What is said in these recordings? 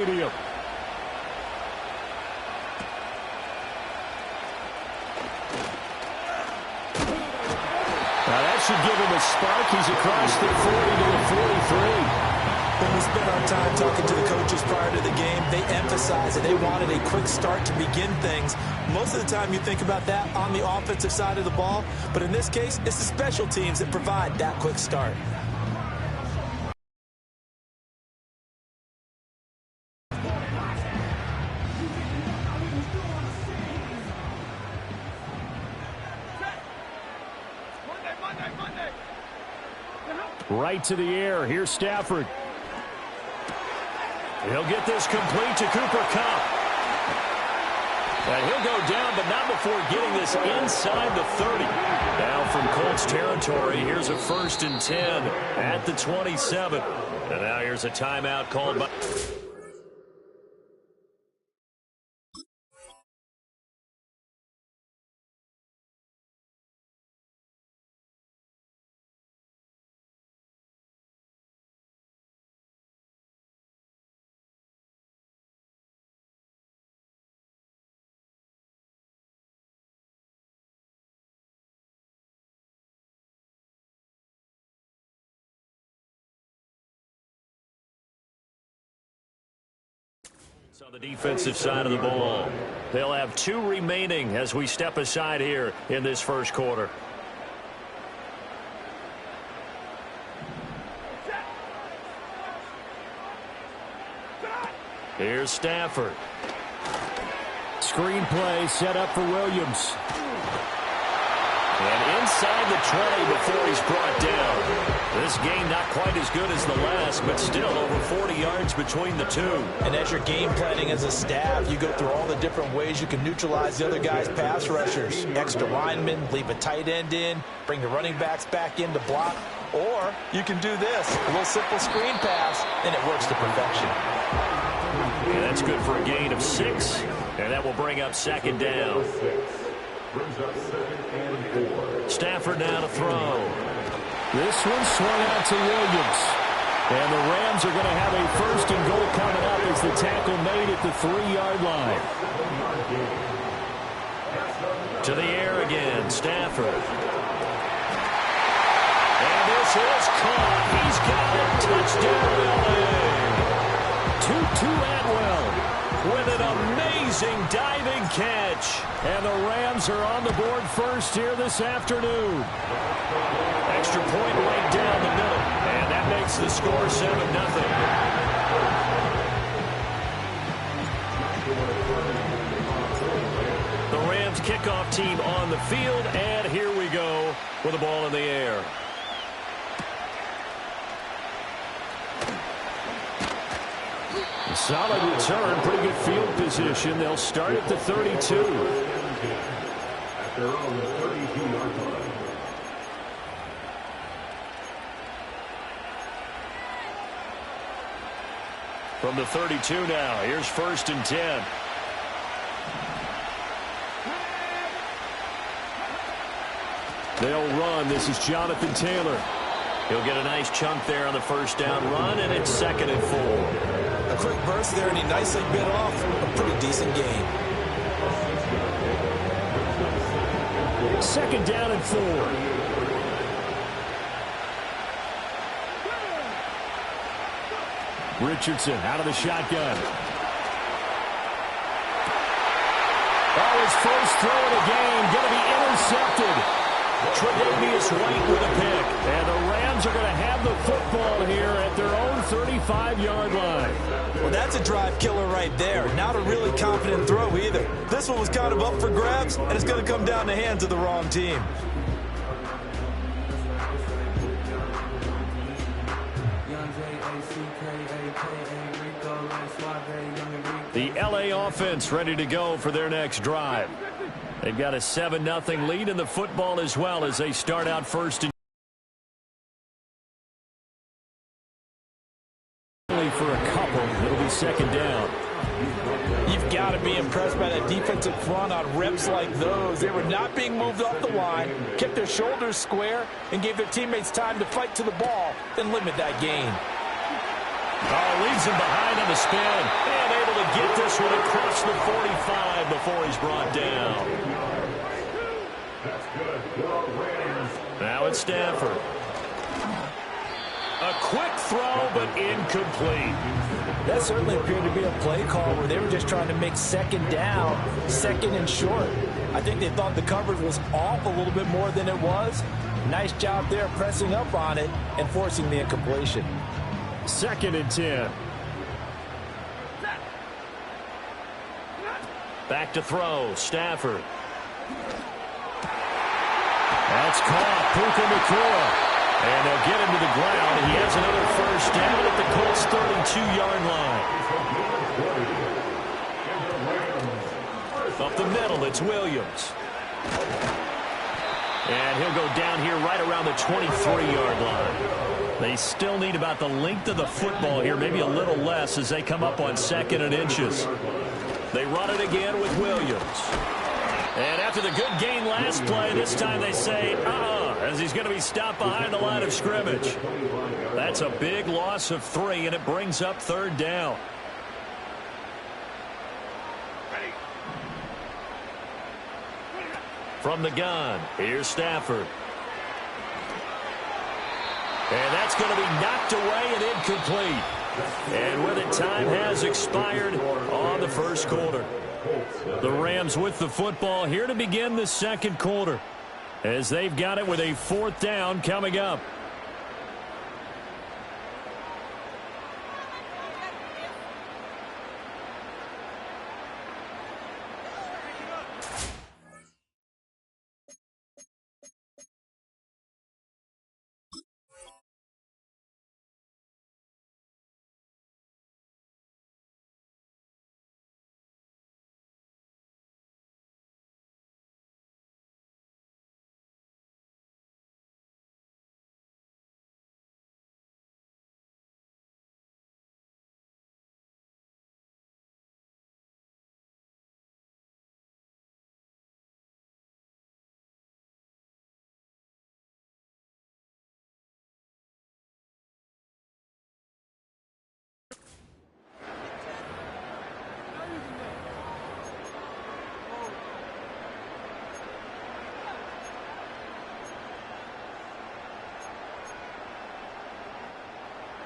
Stadium. Now that should give him a spark. He's across the 40 to the 43. When we spent our time talking to the coaches prior to the game, they emphasized that they wanted a quick start to begin things. Most of the time you think about that on the offensive side of the ball, but in this case, it's the special teams that provide that quick start. Right to the air. Here's Stafford. He'll get this complete to Cooper Kupp. And he'll go down, but not before getting this inside the 30. Now from Colts territory, here's a 1st and 10 at the 27. And now here's a timeout called by... On the defensive side of the ball. They'll have 2 remaining as we step aside here in this first quarter. Here's Stafford. Screen play set up for Williams. And inside the 20 before he's brought down. This game not quite as good as the last, but still over 40 yards between the two. And as you're game planning as a staff, you go through all the different ways you can neutralize the other guy's pass rushers. Extra linemen, leave a tight end in, bring the running backs back in to block. Or you can do this, a little simple screen pass, and it works to perfection. And that's good for a gain of 6, and that will bring up 2nd down. Stafford now to throw. This one swung out to Williams. And the Rams are going to have a 1st and goal coming up as the tackle made at the 3-yard line. To the air again, Stafford. And this is caught. He's got it. Touchdown, LA. Tutu Atwell with an amazing diving catch. And the Rams are on the board first here this afternoon. Extra point right down the middle. And that makes the score 7-0. The Rams kickoff team on the field. And here we go with the ball in the air. A solid return, pretty good field position. They'll start at the 32. From the 32 now, here's 1st and 10. They'll run. This is Jonathan Taylor. He'll get a nice chunk there on the 1st down run, and it's 2nd and 4. A quick burst there, and he nicely bit off a pretty decent gain. 2nd down and 4. Richardson out of the shotgun. Oh, his first throw of the game going to be intercepted. Tre'Davious White with a pick. And the Rams are going to have the football here at their own 35-yard line. Well, that's a drive killer right there. Not a really confident throw either. This one was kind of up for grabs, and it's going to come down the hands of the wrong team. The LA offense ready to go for their next drive. They've got a 7-0 lead in the football as well as they start out 1st and only for a couple. It'll be 2nd down. You've got to be impressed by that defensive front on reps like those. They were not being moved off the line, kept their shoulders square, and gave their teammates time to fight to the ball and limit that gain. Oh, leaves him behind on the spin. And able to get this one across the 45 before he's brought down. Now it's Stafford. A quick throw, but incomplete. That certainly appeared to be a play call where they were just trying to make second down, second and short. I think they thought the coverage was off a little bit more than it was. Nice job there pressing up on it and forcing the incompletion. 2nd and 10. Back to throw, Stafford. That's caught, Puka Nacua. And they'll get him to the ground, and he has another first down at the Colts' 32-yard line. Up the middle, it's Williams. And he'll go down here right around the 23-yard line. They still need about the length of the football here, maybe a little less as they come up on 2nd and inches. They run it again with Williams. And after the good gain last play, this time they say, as he's going to be stopped behind the line of scrimmage. That's a big loss of 3, and it brings up 3rd down. From the gun, here's Stafford. And that's going to be knocked away and incomplete. And with it, time has expired on the first quarter. The Rams with the football here to begin the 2nd quarter, as they've got it with a 4th down coming up.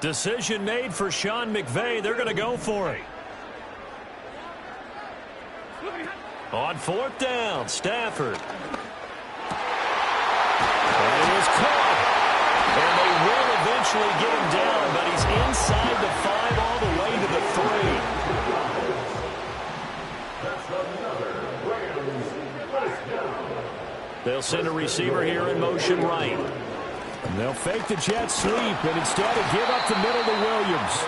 Decision made for Sean McVay. They're going to go for it. On 4th down, Stafford. And he is caught. And they will eventually get him down, but he's inside the 5 all the way to the 3. They'll send a receiver here in motion right. And they'll fake the jet sweep, and instead give up the middle to Williams.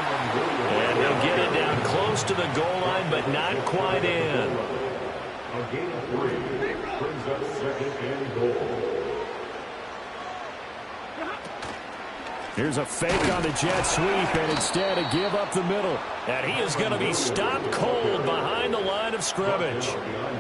And they'll get it down close to the goal line, but not quite in. A gain of 3 brings up 2nd and goal. Here's a fake on the jet sweep, and instead a give up the middle. And he is going to be stopped cold behind the line of scrimmage.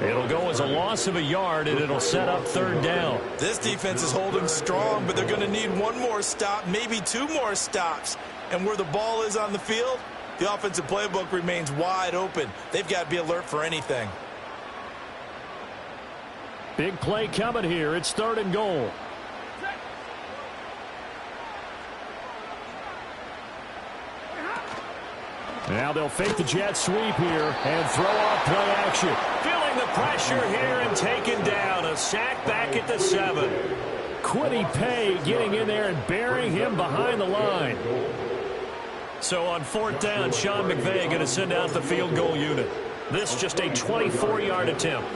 It'll go as a loss of a yard, and it'll set up 3rd down. This defense is holding strong, but they're going to need one more stop, maybe 2 more stops. And where the ball is on the field, the offensive playbook remains wide open. They've got to be alert for anything. Big play coming here. It's 3rd and goal. Now they'll fake the jet sweep here and throw off play action. Feeling the pressure here and taken down. A sack back at the 7. Quiddy Pay getting in there and burying him behind the line. So on 4th down, Sean McVay going to send out the field goal unit. This just a 24-yard attempt.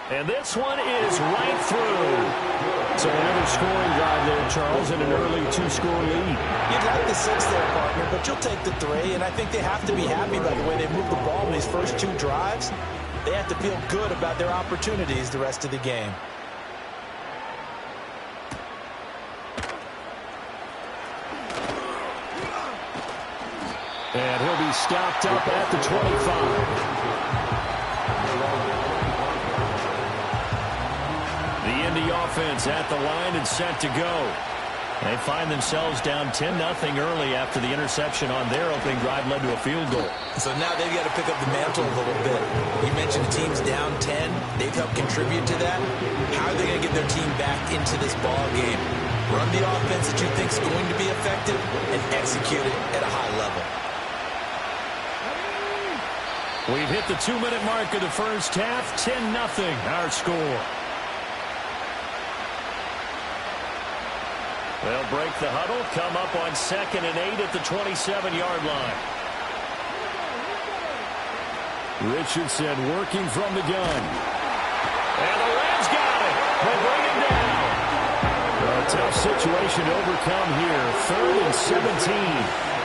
And this one is right through. So another scoring drive there, Charles, and an early 2-score lead. You'd like the 6 there, partner, but you'll take the 3, and I think they have to be happy by the way they moved the ball in these first 2 drives. They have to feel good about their opportunities the rest of the game. And he'll be stopped up at the 25. The Indy offense at the line and set to go. They find themselves down 10-0 early after the interception on their opening drive led to a field goal. So now they've got to pick up the mantle a little bit. You mentioned the team's down 10. They've helped contribute to that. How are they going to get their team back into this ball game? Run the offense that you think is going to be effective and execute it at a high level. We've hit the 2-minute mark of the first half. 10-0 our score. They'll break the huddle, come up on 2nd and 8 at the 27-yard line. Richardson working from the gun. And the Rams got it. They bring him down. A tough situation to overcome here. 3rd and 17.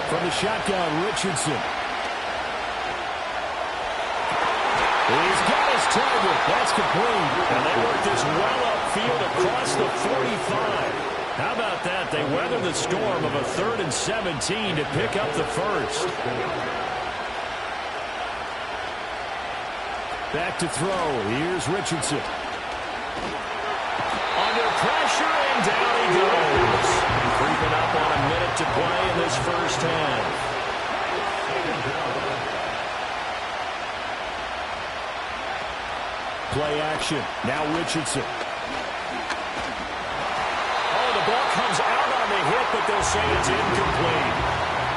From the shotgun, Richardson. He's got his target. That's complete. And they work this well upfield across the 45. How about that? They weather the storm of a 3rd and 17 to pick up the first. Back to throw. Here's Richardson. Under pressure, and down he goes. Creeping up on a minute to play in this first half. Play action. Now Richardson. Oh, the ball comes out on the hit, but they'll say it's incomplete.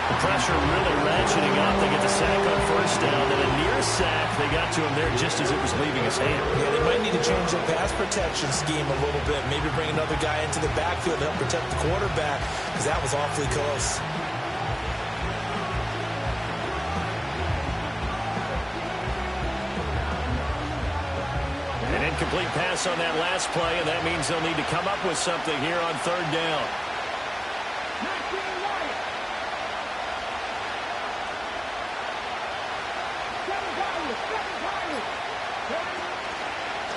The pressure really ratcheting up. They get the sack on first down, and a near sack. They got to him there just as it was leaving his hand. Yeah, they might need to change their pass protection scheme a little bit. Maybe bring another guy into the backfield to help protect the quarterback, because that was awfully close. An incomplete pass on that last play, and that means they'll need to come up with something here on 3rd down.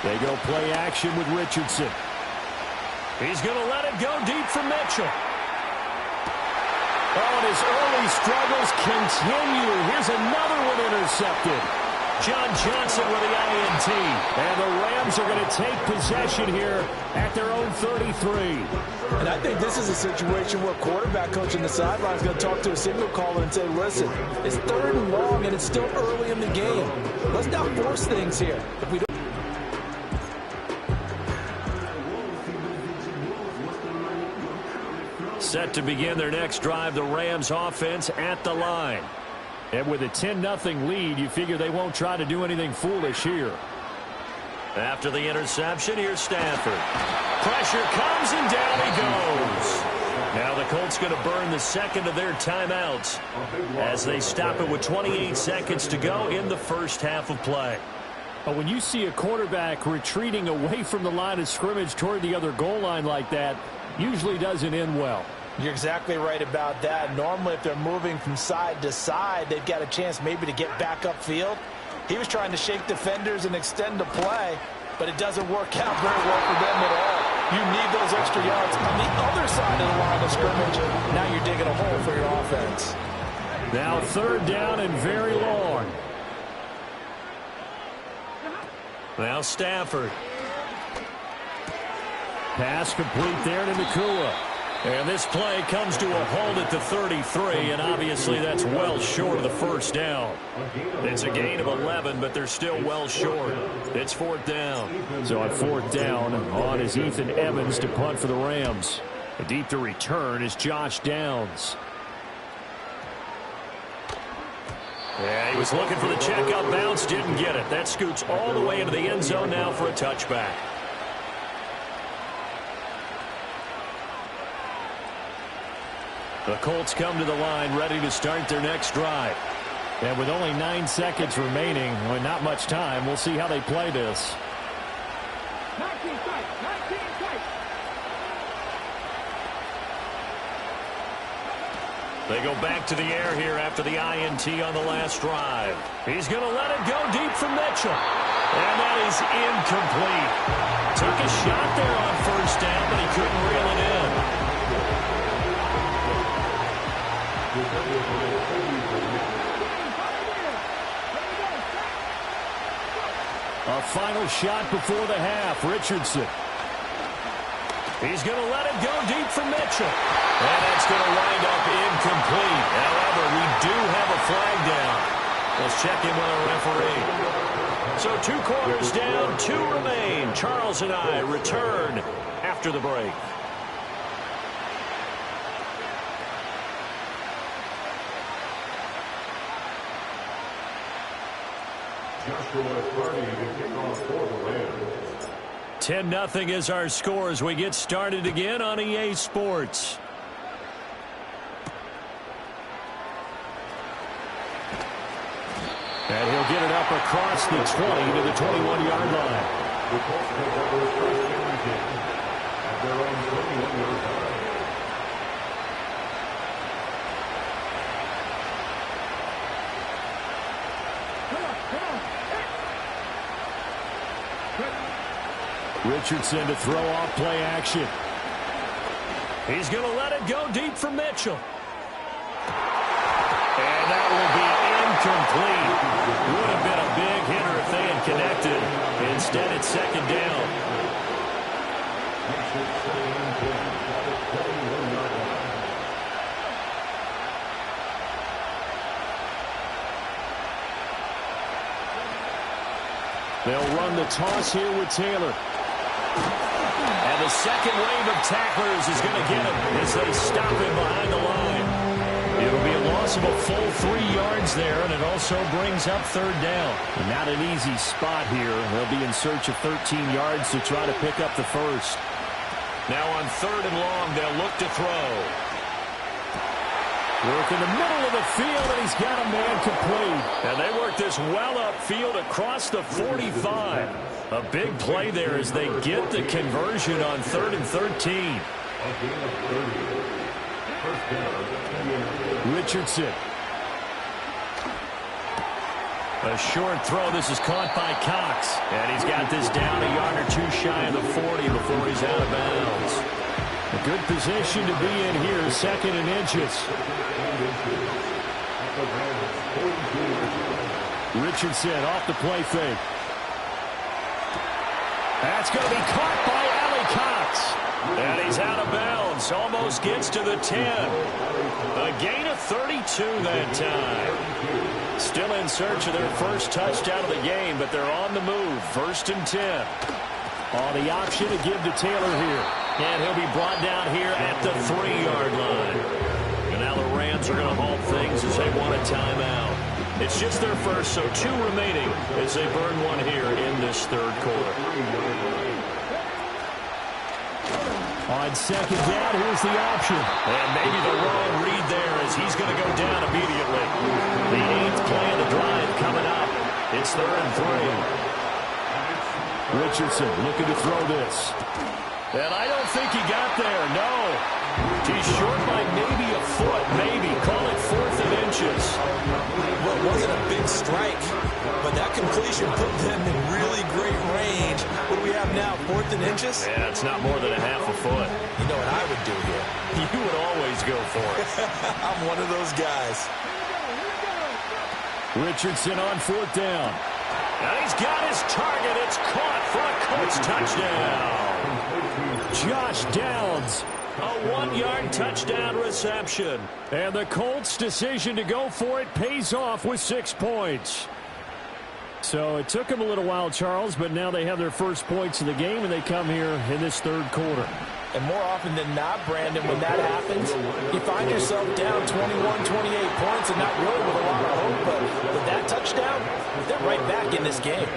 They go play action with Richardson. He's going to let it go deep for Mitchell. Oh, and his early struggles continue. Here's another one intercepted. John Johnson with the INT. And the Rams are going to take possession here at their own 33. And I think this is a situation where quarterback coach on the sideline is going to talk to a signal caller and say, listen, it's 3rd and long and it's still early in the game. Let's not force things here. If we don't set to begin their next drive, the Rams offense at the line. And with a 10-0 lead, you figure they won't try to do anything foolish here. After the interception, here's Stafford. Pressure comes, and down he goes. Now the Colts going to burn the second of their timeouts as they stop it with 28 seconds to go in the first half of play. But when you see a quarterback retreating away from the line of scrimmage toward the other goal line like that, usually doesn't end well. You're exactly right about that. Normally, if they're moving from side to side, they've got a chance maybe to get back upfield. He was trying to shake defenders and extend the play, but it doesn't work out very well for them at all. You need those extra yards on the other side of the line of scrimmage. Now you're digging a hole for your offense. Now 3rd down and very long. Now Stafford. Pass complete there to Nakua. And this play comes to a halt at the 33, and obviously that's well short of the first down. It's a gain of 11, but they're still well short. It's 4th down. So on 4th down, on is Ethan Evans to punt for the Rams. Deep to return is Josh Downs. Yeah, he was looking for the check-up bounce, didn't get it. That scoots all the way into the end zone now for a touchback. The Colts come to the line ready to start their next drive. And with only 9 seconds remaining, well, not much time, we'll see how they play this. They go back to the air here after the INT on the last drive. He's going to let it go deep for Mitchell. And that is incomplete. Took a shot there on first down, but he couldn't reel it in. A final shot before the half. Richardson. He's going to let it go deep for Mitchell. And that's going to wind up incomplete. However, we do have a flag down. Let's check in with our referee. So 2 quarters down, 2 remain. Charles and I return after the break. Joshua Carney to kick off for the Rams. 10-0 is our score as we get started again on EA Sports. And he'll get it up across the 20 to the 21-yard line. The Colts pick up their first down again at their own 21-yard line. Richardson to throw off play action. He's going to let it go deep for Mitchell. And that will be incomplete. Would have been a big hitter if they had connected. Instead, it's second down. They'll run the toss here with Taylor. And the second wave of tacklers is going to get him as they stop him behind the line. It'll be a loss of a full 3 yards there, and it also brings up third down. Not an easy spot here. They'll be in search of 13 yards to try to pick up the first. Now on third and long, they'll look to throw. Work in the middle of the field, and he's got a man complete. And they work this well upfield across the 45. A big play there as they get the conversion on 3rd and 13. Richardson. A short throw. This is caught by Cox. And he's got this down a yard or 2 shy of the 40 before he's out of bounds. A good position to be in here, 2nd and inches. Richardson off the play fake. That's going to be caught by Ali Cox. And he's out of bounds. Almost gets to the 10. A gain of 32 that time. Still in search of their first touchdown of the game, but they're on the move. 1st and 10. On the option to give to Taylor here. And he'll be brought down here at the 3-yard line. And now the Rams are going to halt things as they want a timeout. It's just their first, so 2 remaining as they burn one here in this 3rd quarter. On 2nd down, here's the option. And maybe the wrong read there as he's going to go down immediately. The 8th play of the drive coming up. It's 3rd and 3. Richardson looking to throw this. And I don't think he got there, no. He's short by maybe a foot, maybe. Call it 4th and inches. Well, it wasn't a big strike, but that completion put them in really great range. What do we have now, 4th and inches? Yeah, it's not more than a half a foot. You know what I would do here? You would always go for it. I'm one of those guys. Richardson on 4th down. And he's got his target. It's caught for a Colts touchdown. Josh Downs, a 1-yard touchdown reception. And the Colts' decision to go for it pays off with 6 points. So it took them a little while, Charles, but now they have their first points of the game, and they come here in this 3rd quarter. And more often than not, Brandon, when that happens, you find yourself down 21, 28 points and not really with a lot of hope. But with that touchdown, they're right back in this game.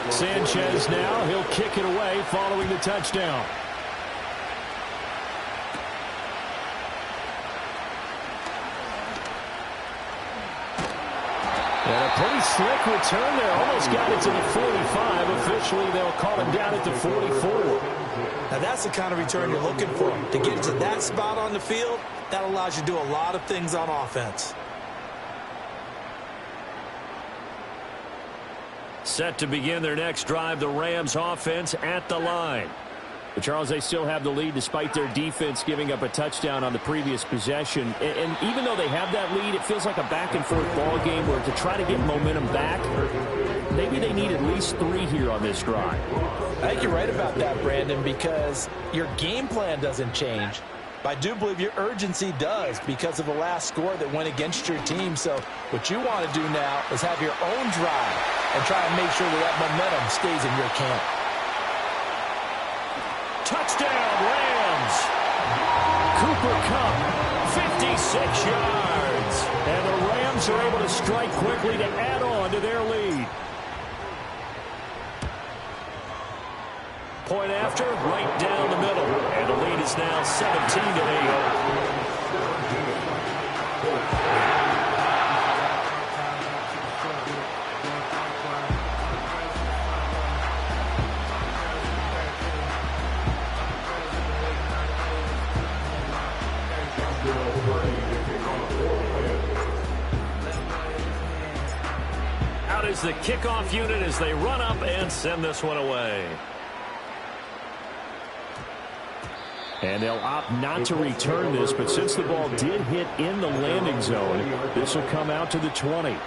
Sanchez now, he'll kick it away following the touchdown. And a pretty slick return there. Almost got it to the 45. Officially, they'll call him down at the 44. Now, that's the kind of return you're looking for. To get to that spot on the field, that allows you to do a lot of things on offense. Set to begin their next drive, the Rams offense at the line. But Charles, they still have the lead despite their defense giving up a touchdown on the previous possession. And even though they have that lead, it feels like a back-and-forth ball game where to try to get momentum back, maybe they need at least 3 here on this drive. I think you're right about that, Brandon, because your game plan doesn't change. I do believe your urgency does because of the last score that went against your team. So what you want to do now is have your own drive and try and make sure that momentum stays in your camp. Touchdown, Rams! Cooper Kupp, 56 yards. And the Rams are able to strike quickly to add on to their lead. Point after, right down the middle. And the lead is now 17-8. Out is the kickoff unit as they run up and send this one away. And they'll opt not to return this, but since the ball did hit in the landing zone, this will come out to the 20.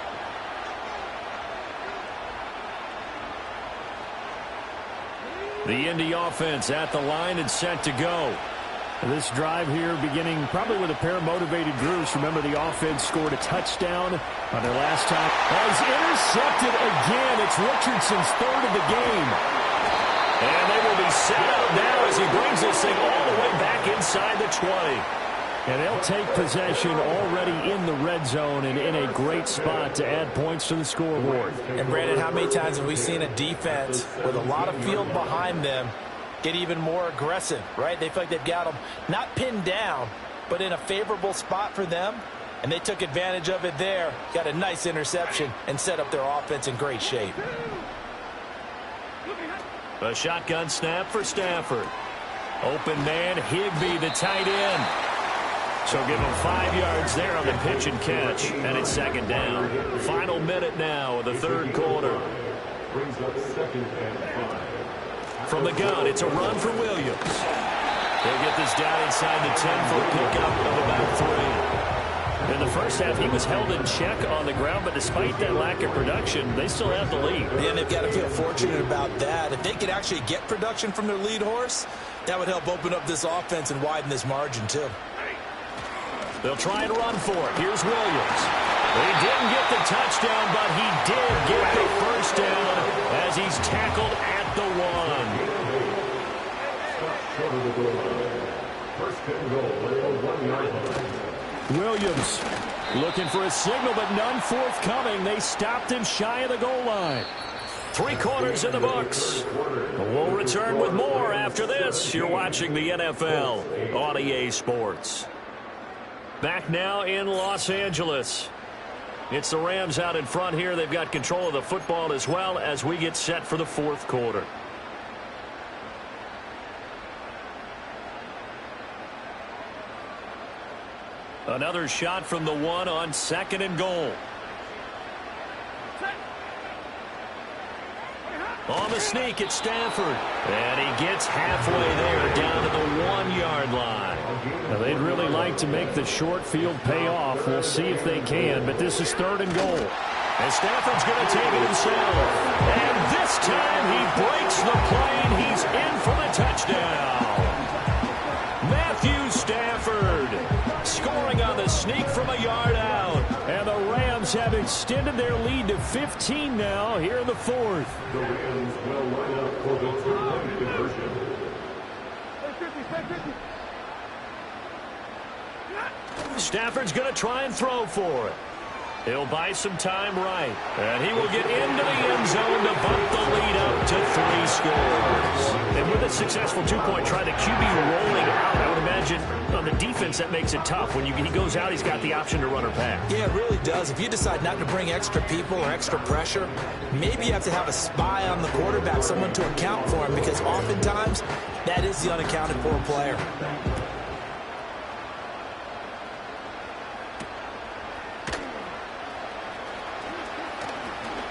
The Indy offense at the line and set to go. This drive here beginning probably with a pair of motivated groups. Remember, the offense scored a touchdown on their last time. Has intercepted again. It's Richardson's 3rd of the game. And they will be set up now as he brings this thing all the way back inside the 20. And they'll take possession already in the red zone and in a great spot to add points to the scoreboard. And, Brandon, how many times have we seen a defense with a lot of field behind them get even more aggressive, right? They feel like they've got them not pinned down, but in a favorable spot for them. And they took advantage of it there, got a nice interception, and set up their offense in great shape. A shotgun snap for Stafford. Open man, Higbee, the tight end. So give him 5 yards there on the pitch and catch. And it's 2nd down. Final minute now of the 3rd quarter. Brings up 2nd and 5. From the gun, it's a run for Williams. They'll get this down inside the 10 for a pickup of about 3. In the first half, he was held in check on the ground, but despite that lack of production, they still have the lead. And they've got to feel fortunate about that. If they could actually get production from their lead horse, that would help open up this offense and widen this margin, too. They'll try and run for it. Here's Williams. He didn't get the touchdown, but he did get the first down as he's tackled at the 1. First and goal at the 1-yard line. Williams looking for a signal, but none forthcoming. They stopped him shy of the goal line. 3 quarters in the books. We'll return with more after this. You're watching the NFL on EA Sports. Back now in Los Angeles. It's the Rams out in front here. They've got control of the football as well as we get set for the 4th quarter. Another shot from the 1 on 2nd and goal. On the sneak, it's Stafford. And he gets halfway there down to the 1-yard line. Now, they'd really like to make the short field pay off. We'll see if they can, but this is 3rd and goal. And Stafford's going to take it himself. And this time he breaks the plane. He's in for the touchdown. Matthew Stafford scoring on the sneak from a yard out. And the Rams have extended their lead to 15 now here in the 4th. The Rams will line up for the 2-point conversion. Stafford's going to try and throw for it. He'll buy some time right. And he will get into the end zone to bump the lead up to 3 scores. And with a successful 2-point try, the QB rolling out, I would imagine on the defense that makes it tough. When he goes out, he's got the option to run or pass. Yeah, it really does. If you decide not to bring extra people or extra pressure, maybe you have to have a spy on the quarterback, someone to account for him, because oftentimes that is the unaccounted for player.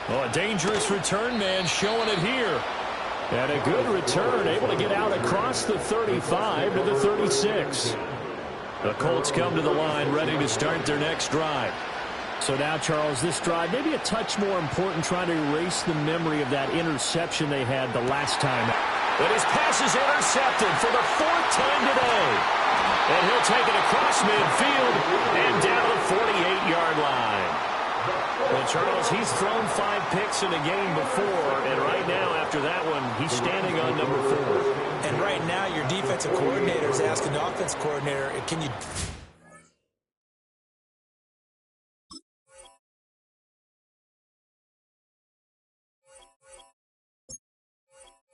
Oh, a dangerous return man showing it here. And a good return, able to get out across the 35 to the 36. The Colts come to the line, ready to start their next drive. So now, Charles, this drive maybe a touch more important, trying to erase the memory of that interception they had the last time. But his pass is intercepted for the 4th time today. And he'll take it across midfield and down to the 48-yard line. Well, Charles, he's thrown 5 picks in a game before, and right now, after that one, he's standing on number 4. And right now, your defensive coordinator is asking the offense coordinator, can you